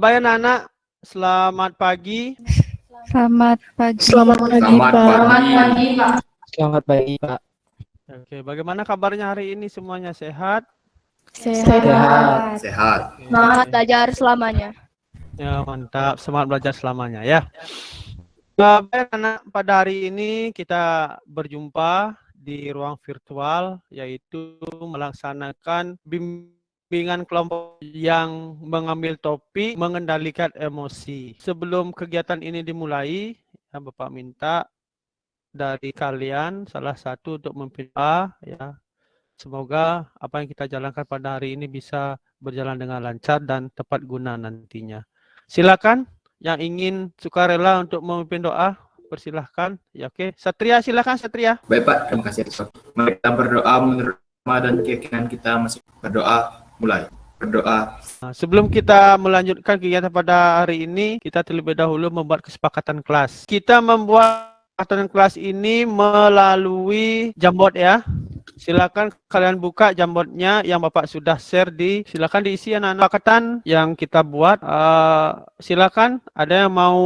Baik anak-anak, selamat pagi. Selamat pagi. Selamat pagi, Pak. Selamat pagi, Pak. Oke, bagaimana kabarnya hari ini semuanya sehat? Sehat. Sehat. Semangat belajar selamanya. Ya, mantap. Semangat belajar selamanya ya. Baik anak, pada hari ini kita berjumpa di ruang virtual, yaitu melaksanakan bimbingan kelompok yang mengambil topik mengendalikan emosi. Sebelum kegiatan ini dimulai, ya, Bapak minta dari kalian salah satu untuk memimpin doa, ya. Semoga apa yang kita jalankan pada hari ini bisa berjalan dengan lancar dan tepat guna nantinya. Silakan yang ingin sukarela untuk memimpin doa, persilahkan. Ya, oke. Satria, silakan Satria. Baik, Pak. Terima kasih atas waktu. Mari kita berdoa menurut nama dan keyakinan kita masih berdoa. Mulai. Berdoa. Nah, sebelum kita melanjutkan kegiatan pada hari ini, kita terlebih dahulu membuat kesepakatan kelas. Kita membuat kesepakatan kelas ini melalui Jamboard ya. Silakan kalian buka Jamboardnya yang Bapak sudah share silakan diisi anak-anak kesepakatan yang kita buat. Silakan ada yang mau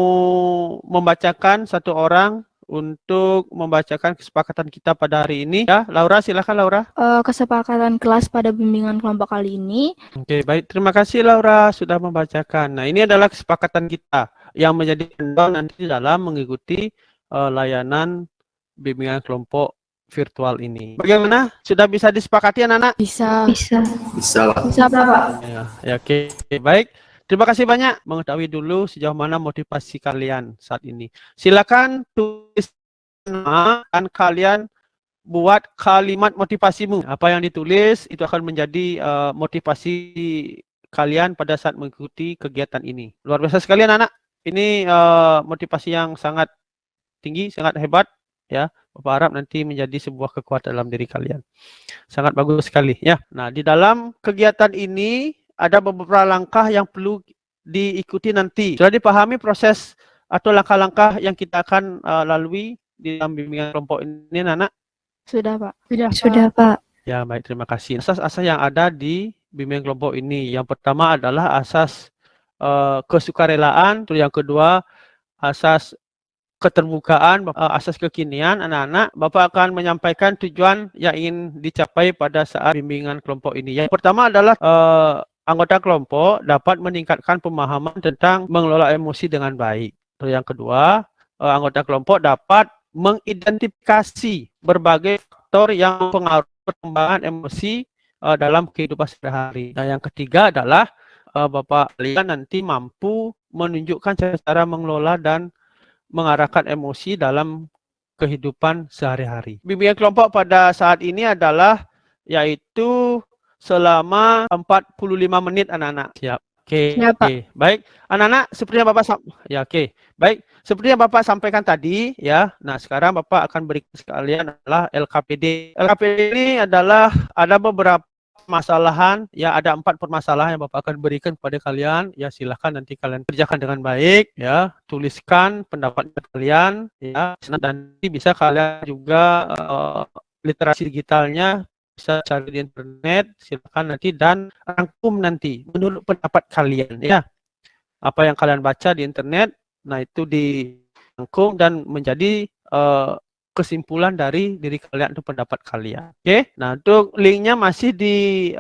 membacakan satu orang untuk membacakan kesepakatan kita pada hari ini ya. Laura, silakan Laura. Kesepakatan kelas pada bimbingan kelompok kali ini. Oke, baik. Terima kasih Laura sudah membacakan. Nah, ini adalah kesepakatan kita yang menjadi panduan nanti dalam mengikuti layanan bimbingan kelompok virtual ini. Bagaimana? Sudah bisa disepakati anak-anak? Bisa, Pak. Ya, oke. Baik. Terima kasih banyak mengetahui dulu sejauh mana motivasi kalian saat ini. Silakan tulis nama dan kalian buat kalimat motivasimu. Apa yang ditulis itu akan menjadi motivasi kalian pada saat mengikuti kegiatan ini. Luar biasa sekali anak-anak. Ini motivasi yang sangat tinggi, sangat hebat ya. Bapak harap nanti menjadi sebuah kekuatan dalam diri kalian. Sangat bagus sekali ya. Nah, di dalam kegiatan ini ada beberapa langkah yang perlu diikuti nanti. Sudah dipahami proses atau langkah-langkah yang kita akan lalui di dalam bimbingan kelompok ini, anak? Sudah, Pak. Sudah, Pak. Ya, baik. Terima kasih. Asas-asas yang ada di bimbingan kelompok ini. Yang pertama adalah asas kesukarelaan. Terus yang kedua, asas keterbukaan, asas kekinian. Anak-anak, Bapak akan menyampaikan tujuan yang ingin dicapai pada saat bimbingan kelompok ini. Yang pertama adalah anggota kelompok dapat meningkatkan pemahaman tentang mengelola emosi dengan baik. Terus yang kedua, anggota kelompok dapat mengidentifikasi berbagai faktor yang mempengaruhi perkembangan emosi dalam kehidupan sehari-hari. Nah, yang ketiga adalah Bapak kalian nanti mampu menunjukkan cara mengelola dan mengarahkan emosi dalam kehidupan sehari-hari. Bimbingan kelompok pada saat ini adalah yaitu selama 45 menit anak-anak. Siap. Oke. Baik. Anak-anak seperti yang Bapak Baik. Seperti yang Bapak sampaikan tadi ya. Nah, sekarang Bapak akan berikan sekalian adalah LKPD. LKPD ini adalah ada beberapa permasalahan ya, ada 4 permasalahan yang Bapak akan berikan kepada kalian ya. Silahkan nanti kalian kerjakan dengan baik ya, tuliskan pendapat kalian ya, dan nanti bisa kalian juga literasi digitalnya bisa cari di internet, silakan nanti dan rangkum nanti menurut pendapat kalian ya. Apa yang kalian baca di internet, nah itu dirangkum dan menjadi kesimpulan dari diri kalian untuk pendapat kalian. Oke, nah untuk linknya masih di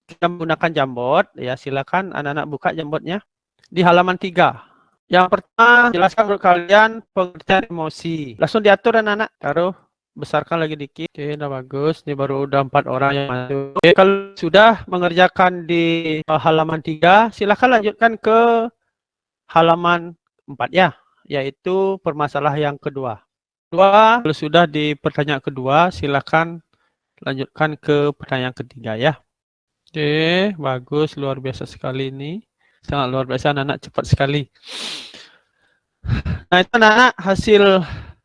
kita menggunakan Jamboard ya. Silakan anak-anak buka Jamboardnya di halaman 3. Yang pertama, jelaskan menurut kalian pengertian emosi. Langsung diatur anak-anak, taruh besarkan lagi dikit. Oke, udah bagus. Ini baru udah 4 orang yang masuk. Oke, kalau sudah mengerjakan di halaman 3, silakan lanjutkan ke halaman 4 ya, yaitu permasalahan yang kedua. Kalau sudah di pertanyaan kedua, silakan lanjutkan ke pertanyaan ketiga ya. Oke, bagus, luar biasa sekali ini. Sangat luar biasa, anak-anak cepat sekali. Nah, itu anak-anak hasil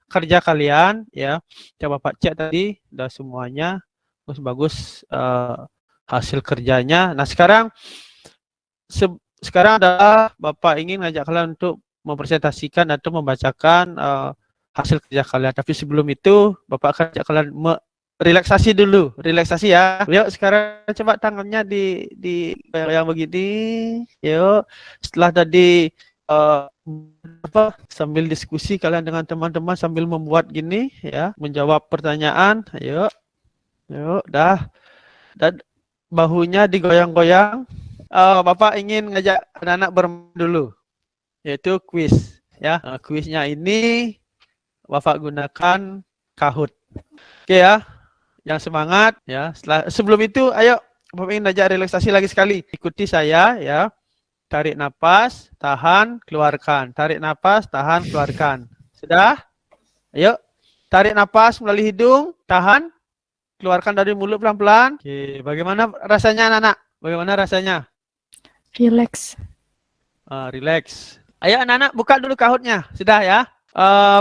kerja kalian ya. Coba Pak cek tadi, udah semuanya bagus hasil kerjanya. Nah, sekarang adalah Bapak ingin ngajak kalian untuk mempresentasikan atau membacakan hasil kerja kalian. Tapi sebelum itu, Bapak akan ajak kalian relaksasi dulu, relaksasi ya. Yuk sekarang coba tangannya di yang begini. Yuk, setelah tadi sambil diskusi kalian dengan teman-teman sambil membuat gini ya, menjawab pertanyaan. Yuk, yuk, dan bahunya digoyang-goyang. Bapak ingin ngajak anak-anak bermain dulu, yaitu kuis ya. Kuisnya ini Bapak gunakan Kahoot. Oke ya. Yang semangat ya. Sebelum itu ayo Bapak ingin ajak relaksasi lagi sekali. Ikuti saya ya. Tarik napas, tahan, keluarkan. Tarik napas, tahan, keluarkan. Sudah? Ayo. Tarik napas melalui hidung, tahan, keluarkan dari mulut pelan-pelan. Oke, bagaimana rasanya anak-anak? Bagaimana rasanya? Relax. Relax. Ayo anak-anak buka dulu Kahoot-nya. Sudah ya?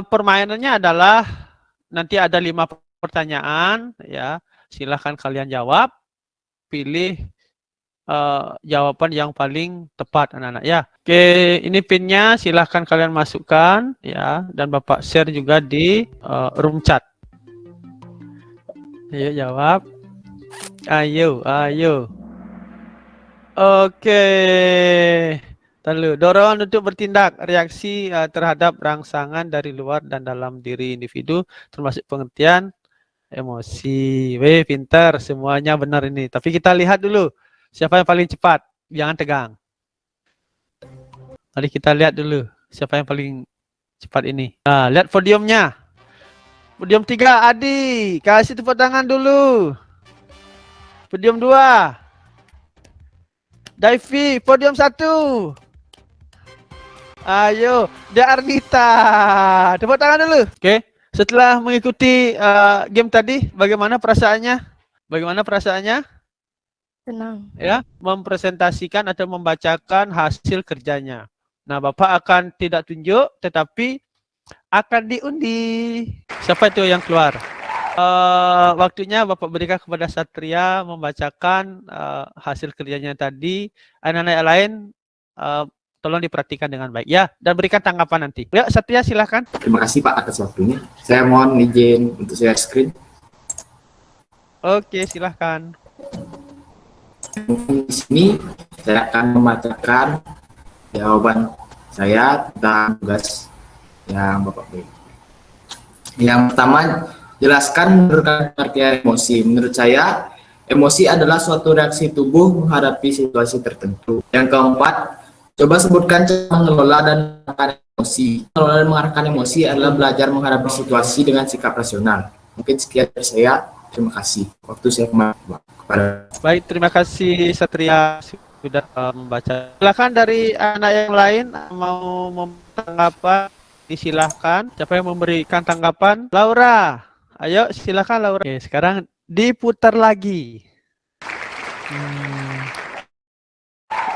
Permainannya adalah nanti ada 5 pertanyaan ya, silahkan kalian jawab, pilih jawaban yang paling tepat anak-anak ya. Oke, ini pinnya silahkan kalian masukkan ya, dan Bapak share juga di room chat. Ayo jawab, ayo. Oke, lalu dorongan untuk bertindak, reaksi terhadap rangsangan dari luar dan dalam diri individu, termasuk pengertian emosi. Weh, pintar. Semuanya benar ini. Tapi kita lihat dulu. Siapa yang paling cepat? Jangan tegang. Mari kita lihat dulu. Siapa yang paling cepat ini. Nah, lihat podiumnya. Podium 3, Adi. Kasih tepuk tangan dulu. Podium 2. Daivi, podium 1. Ayo, Dia Arnita. Tepuk tangan dulu. Oke. Setelah mengikuti game tadi, bagaimana perasaannya? Bagaimana perasaannya? Tenang. Ya, mempresentasikan atau membacakan hasil kerjanya. Nah, Bapak akan tidak tunjuk, tetapi akan diundi. Siapa itu yang keluar? Waktunya Bapak berikan kepada Satria membacakan hasil kerjanya tadi. Anak-anak yang lain tolong diperhatikan dengan baik ya, dan berikan tanggapan nanti. Ya, Satria silahkan. Terima kasih Pak atas waktunya. Saya mohon izin untuk share screen. Oke, silahkan. Di sini saya akan membacakan jawaban saya tentang tugas yang Bapak beri. Yang pertama, jelaskan menurut pengertian emosi. Menurut saya, emosi adalah suatu reaksi tubuh menghadapi situasi tertentu. Yang keempat, coba sebutkan cara mengelola dan mengarahkan emosi. Mengelola dan mengarahkan emosi adalah belajar menghadapi situasi dengan sikap rasional. Mungkin sekian dari saya. Terima kasih. Waktu saya kembali kepada. Baik, terima kasih Satria sudah membaca. Silakan dari anak yang lain mau tanggapan, disilahkan. Siapa yang memberikan tanggapan? Laura. Ayo, silakan Laura. Oke, sekarang diputar lagi.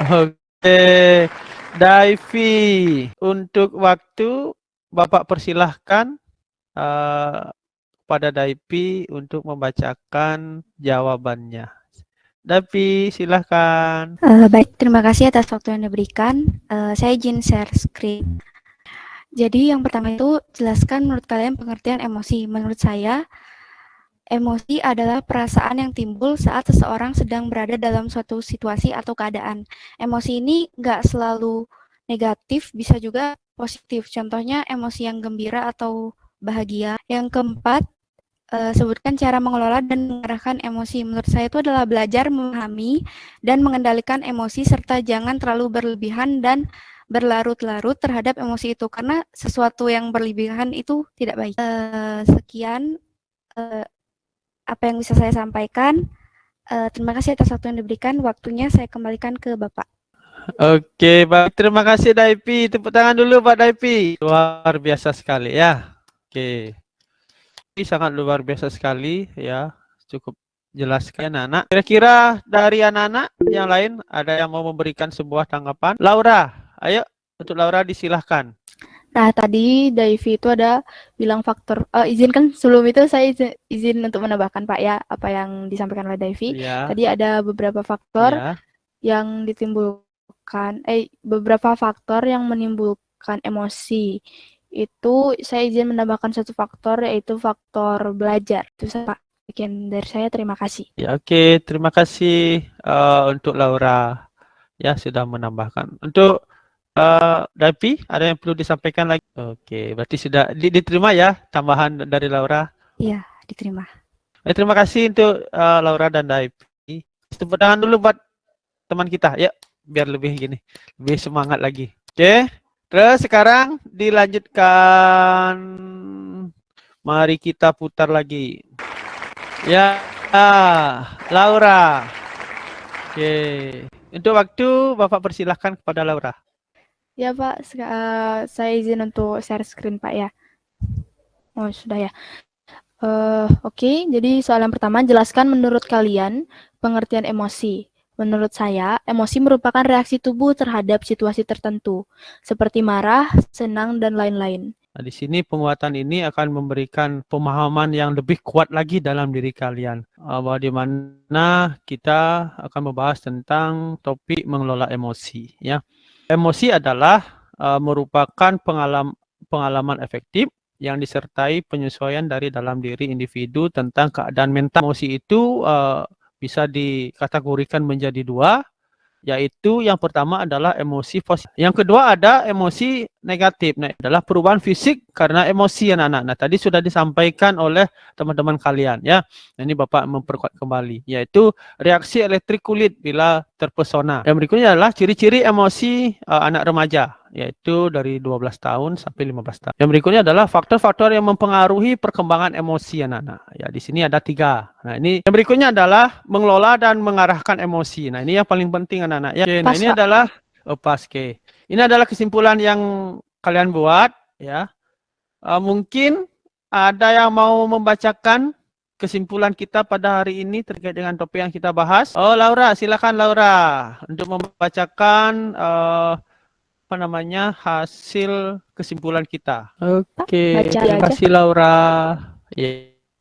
Oke, Daivi. Untuk waktu, Bapak persilahkan pada Daivi untuk membacakan jawabannya. Daivi, silahkan. Baik, terima kasih atas waktu yang diberikan. Saya izin share screen. Jadi yang pertama itu, jelaskan menurut kalian pengertian emosi. Menurut saya, emosi adalah perasaan yang timbul saat seseorang sedang berada dalam suatu situasi atau keadaan. Emosi ini nggak selalu negatif, bisa juga positif. Contohnya emosi yang gembira atau bahagia. Yang keempat, sebutkan cara mengelola dan mengarahkan emosi. Menurut saya itu adalah belajar memahami dan mengendalikan emosi serta jangan terlalu berlebihan dan berlarut-larut terhadap emosi itu, karena sesuatu yang berlebihan itu tidak baik. Sekian apa yang bisa saya sampaikan. Terima kasih atas waktu yang diberikan. Waktunya saya kembalikan ke Bapak. Oke, baik. Terima kasih Daivi. Tepuk tangan dulu Pak Daivi. Luar biasa sekali ya. Oke. Ini sangat luar biasa sekali ya. Cukup jelaskan anak-anak. Kira-kira dari anak-anak yang lain ada yang mau memberikan sebuah tanggapan? Laura, ayo untuk Laura disilahkan. Nah, tadi Daivi itu ada bilang faktor, izinkan sebelum itu saya izin untuk menambahkan Pak ya, apa yang disampaikan oleh Daivi. Ya. Tadi ada beberapa faktor Ya. yang ditimbulkan, beberapa faktor yang menimbulkan emosi. Itu saya izin menambahkan satu faktor, yaitu faktor belajar. Itu Pak. Sekian dari saya, terima kasih. Ya, oke. Terima kasih untuk Laura ya sudah menambahkan. Untuk Dapi, ada yang perlu disampaikan lagi? Oke, berarti sudah diterima ya tambahan dari Laura. Iya, diterima. Terima kasih untuk Laura dan Dapi. Tepuk tangan dulu buat teman kita, ya, biar lebih semangat lagi. Oke, terus sekarang dilanjutkan. Mari kita putar lagi. Ya, Laura. Oke, untuk waktu Bapak persilahkan kepada Laura. Ya Pak, saya izin untuk share screen Pak ya. Oh sudah ya. Oke, jadi soalan pertama, jelaskan menurut kalian pengertian emosi. Menurut saya, emosi merupakan reaksi tubuh terhadap situasi tertentu, seperti marah, senang, dan lain-lain. Nah, di sini penguatan ini akan memberikan pemahaman yang lebih kuat lagi dalam diri kalian. Bahwa di mana kita akan membahas tentang topik mengelola emosi. Ya, emosi adalah merupakan pengalaman efektif yang disertai penyesuaian dari dalam diri individu tentang keadaan mental. Emosi itu bisa dikategorikan menjadi dua, yaitu yang pertama adalah emosi positif. Yang kedua ada emosi negatif. Nah, adalah perubahan fisik karena emosi anak-anak. Nah, tadi sudah disampaikan oleh teman-teman kalian ya. Nah, ini Bapak memperkuat kembali, yaitu reaksi elektrik kulit bila terpesona. Yang berikutnya adalah ciri-ciri emosi anak remaja, yaitu dari 12 tahun sampai 15 tahun. Yang berikutnya adalah faktor-faktor yang mempengaruhi perkembangan emosi anak-anak. Ya, di sini ada 3. Nah, ini yang berikutnya adalah mengelola dan mengarahkan emosi. Nah, ini yang paling penting anak-anak ya. Oke, nah ini adalah Paske. Ini adalah kesimpulan yang kalian buat ya. Mungkin ada yang mau membacakan kesimpulan kita pada hari ini terkait dengan topik yang kita bahas. Oh, Laura, silakan Laura untuk membacakan hasil kesimpulan kita. Oke, terima kasih Laura.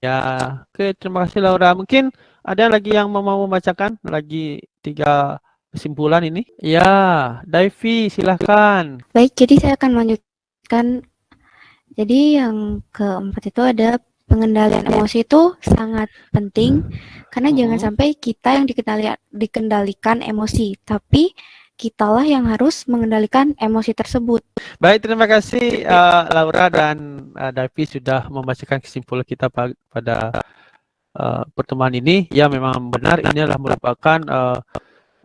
Ya, oke, terima kasih Laura. Mungkin ada lagi yang mau membacakan lagi 3 kesimpulan ini? Ya, Daivi, silakan. Baik, jadi saya akan melanjutkan. Jadi yang keempat itu ada pengendalian emosi itu sangat penting karena jangan sampai kita yang dikendalikan emosi, tapi kitalah yang harus mengendalikan emosi tersebut. Baik, terima kasih Laura dan Daivi sudah membacakan kesimpulan kita pada pertemuan ini. Ya, memang benar ini adalah merupakan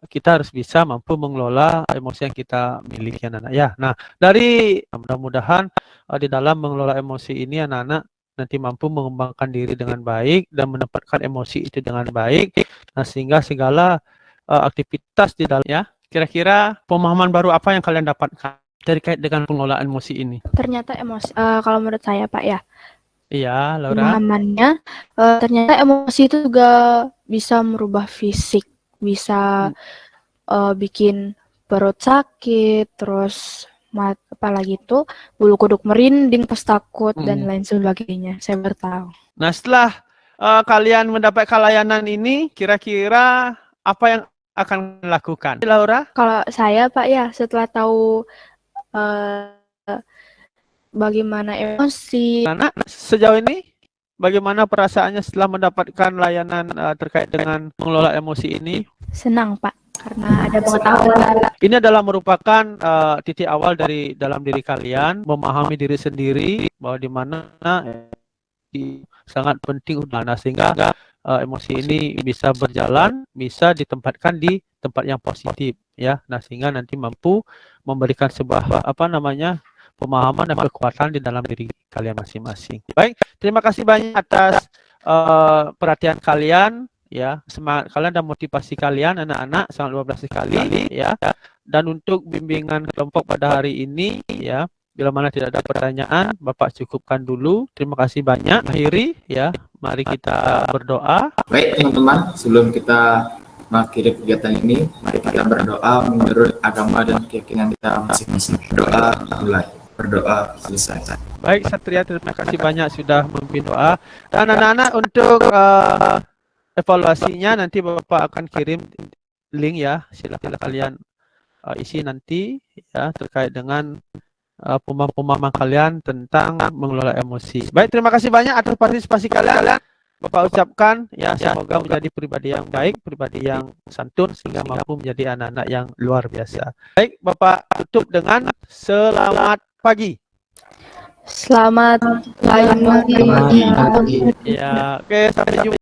kita harus bisa mampu mengelola emosi yang kita miliki anak-anak ya. Nah, dari mudah-mudahan di dalam mengelola emosi ini anak-anak nanti mampu mengembangkan diri dengan baik dan menempatkan emosi itu dengan baik. Nah, sehingga segala aktivitas di dalam ya. Kira-kira pemahaman baru apa yang kalian dapatkan terkait dengan pengelolaan emosi ini? Ternyata emosi, kalau menurut saya Pak ya. Iya, Laura. Pemahamannya, ternyata emosi itu juga bisa merubah fisik. Bisa bikin perut sakit, terus apalagi itu bulu kuduk merinding pas takut dan lain sebagainya. Saya bertahu. Nah, setelah kalian mendapat layanan ini, kira-kira apa yang akan dilakukan, Laura? Kalau saya Pak ya, setelah tahu bagaimana emosi. Nah, sejauh ini bagaimana perasaannya setelah mendapatkan layanan terkait dengan mengelola emosi ini? Senang Pak, karena ada pengetahuan. Ini adalah merupakan titik awal dari dalam diri kalian, memahami diri sendiri bahwa di mana sangat penting nah, sehingga emosi ini bisa berjalan, bisa ditempatkan di tempat yang positif ya. Nah, sehingga nanti mampu memberikan sebuah pemahaman dan kekuatan di dalam diri kalian masing-masing. Baik, terima kasih banyak atas perhatian kalian ya, semangat kalian dan motivasi kalian anak-anak sangat luar biasa sekali ya. Dan untuk bimbingan kelompok pada hari ini ya, bila mana tidak ada pertanyaan, Bapak cukupkan dulu. Terima kasih banyak. Akhiri ya, mari kita berdoa. Baik teman-teman, sebelum kita mengakhiri kegiatan ini, mari kita berdoa menurut agama dan keyakinan kita masing-masing. Berdoa selesai. Baik Satria, terima kasih banyak sudah memimpin doa. Dan anak-anak untuk evaluasinya nanti Bapak akan kirim link ya, silakan kalian isi nanti ya terkait dengan pemahaman kalian tentang mengelola emosi. Baik, terima kasih banyak atas partisipasi kalian. Bapak ucapkan ya semoga menjadi pribadi yang baik, pribadi yang santun sehingga mampu menjadi anak-anak yang luar biasa. Baik, Bapak tutup dengan selamat pagi. Selamat pagi. Selamat pagi. Ya, oke, sampai jumpa.